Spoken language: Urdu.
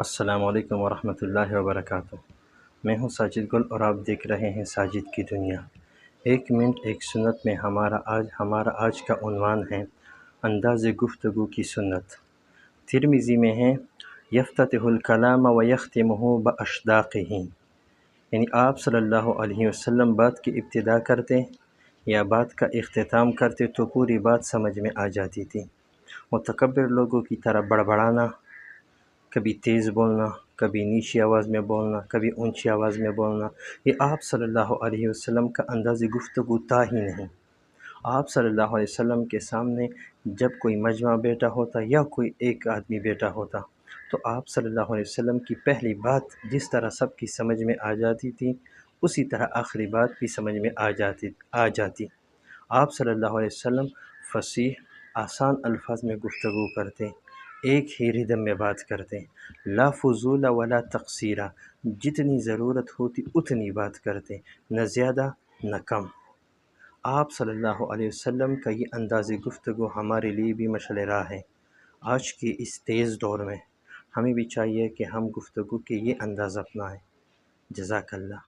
السلام علیکم ورحمۃ اللہ وبرکاتہ۔ میں ہوں ساجد گل اور آپ دیکھ رہے ہیں ساجد کی دنیا۔ ایک منٹ ایک سنت میں ہمارا آج کا عنوان ہے انداز گفتگو کی سنت۔ ترمذی میں ہے یفتتح الکلام و یختمہ باشداقہ، یعنی آپ صلی اللہ علیہ وسلم بات کی ابتدا کرتے یا بات کا اختتام کرتے تو پوری بات سمجھ میں آ جاتی تھی۔ متکبر لوگوں کی طرح بڑبڑانا، کبھی تیز بولنا، کبھی نیچی آواز میں بولنا، کبھی اونچی آواز میں بولنا، یہ آپ صلی اللہ علیہ وسلم کا انداز گفتگو تھا ہی نہیں۔ آپ صلی اللہ علیہ وسلم کے سامنے جب کوئی مجمع بیٹھا ہوتا یا کوئی ایک آدمی بیٹھا ہوتا تو آپ صلی اللہ علیہ وسلم کی پہلی بات جس طرح سب کی سمجھ میں آ جاتی تھی اسی طرح آخری بات بھی سمجھ میں آ جاتی۔ آپ صلی اللہ علیہ وسلم فصیح آسان الفاظ میں گفتگو کرتے، ایک ہی ردم میں بات کرتے، لا فضول ولا تقصیرہ، جتنی ضرورت ہوتی اتنی بات کرتے، نہ زیادہ نہ کم۔ آپ صلی اللہ علیہ وسلم کا یہ انداز گفتگو ہمارے لیے بھی مشعل راہ ہے۔ آج کے اس تیز دور میں ہمیں بھی چاہیے کہ ہم گفتگو کے یہ انداز اپنائیں۔ جزاک اللہ۔